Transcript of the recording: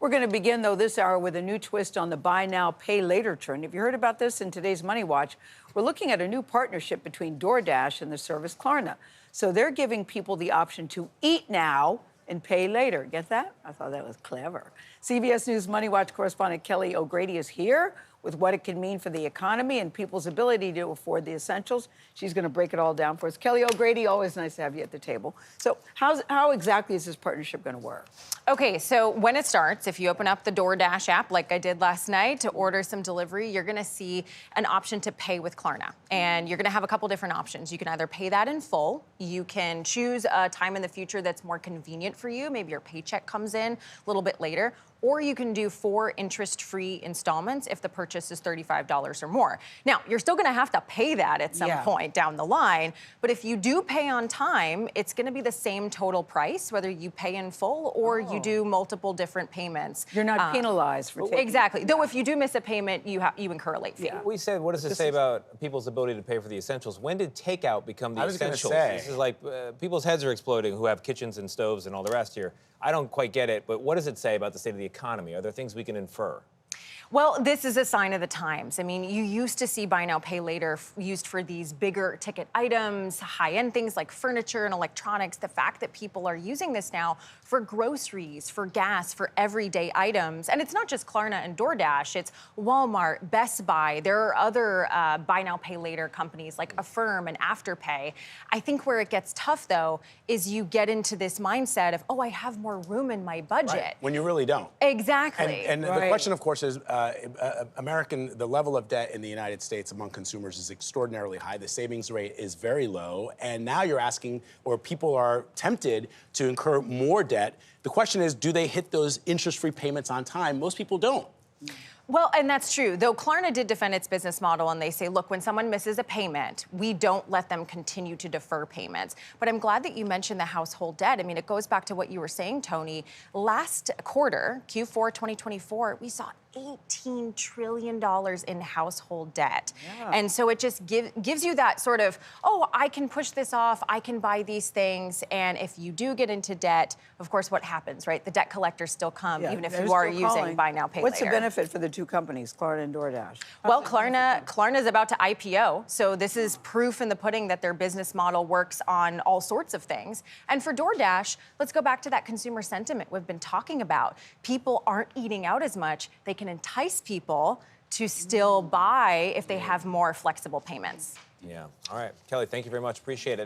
We're going to begin, though, this hour with a new twist on the buy now, pay later trend. Have you heard about this in today's Money Watch? We're looking at a new partnership between DoorDash and the service Klarna. So they're giving people the option to eat now and pay later. Get that? I thought that was clever. CBS News Money Watch correspondent Kelly O'Grady is here with what it can mean for the economy and people's ability to afford the essentials. She's going to break it all down for us. Kelly O'Grady, always nice to have you at the table. So how exactly is this partnership going to work? Okay, so when it starts, if you open up the DoorDash app like I did last night to order some delivery, you're going to see an option to pay with Klarna. And you're going to have a couple different options. You can either pay that in full. You can choose a time in the future that's more convenient for you. Maybe your paycheck comes in a little bit later. Or you can do 4 interest-free installments if the purchase is $35 or more. Now, you're still going to have to pay that at some point down the line, but if you do pay on time, it's going to be the same total price, whether you pay in full or you do multiple different payments. You're not penalized for taking. Exactly. Though if you do miss a payment, you incur a late fee. We said, what does it say about people's ability to pay for the essentials? When did takeout become the essentials? This is like people's heads are exploding who have kitchens and stoves and all the rest here. I don't quite get it, but what does it say about the state of the economy? Are there things we can infer? Well, this is a sign of the times. I mean, you used to see buy now, pay later used for these bigger ticket items, high-end things like furniture and electronics. The fact that people are using this now for groceries, for gas, for everyday items. And it's not just Klarna and DoorDash, it's Walmart, Best Buy. There are other buy now, pay later companies like Affirm and Afterpay. I think where it gets tough, though, is you get into this mindset of, oh, I have more room in my budget. Right. When you really don't. Exactly. And the question, of course, is the level of debt in the United States among consumers is extraordinarily high. The savings rate is very low. And now you're asking, or people are tempted to incur more debt. The question is, do they hit those interest-free payments on time? Most people don't. Well, and that's true. Though Klarna did defend its business model, and they say, look, when someone misses a payment, we don't let them continue to defer payments. But I'm glad that you mentioned the household debt. I mean, it goes back to what you were saying, Tony. Last quarter, Q4 2024, we saw $18 trillion in household debt. Yeah. And so it just gives you that sort of, oh, I can push this off, I can buy these things. And if you do get into debt, of course, what happens, right? The debt collectors still come, even if you are using buy now, pay later. What's the benefit for the two companies, Klarna and DoorDash? Well, Klarna is about to IPO, so this is proof in the pudding that their business model works on all sorts of things. And for DoorDash, let's go back to that consumer sentiment we've been talking about. People aren't eating out as much. They can entice people to still buy if they have more flexible payments. Yeah. All right. Kelly, thank you very much. Appreciate it.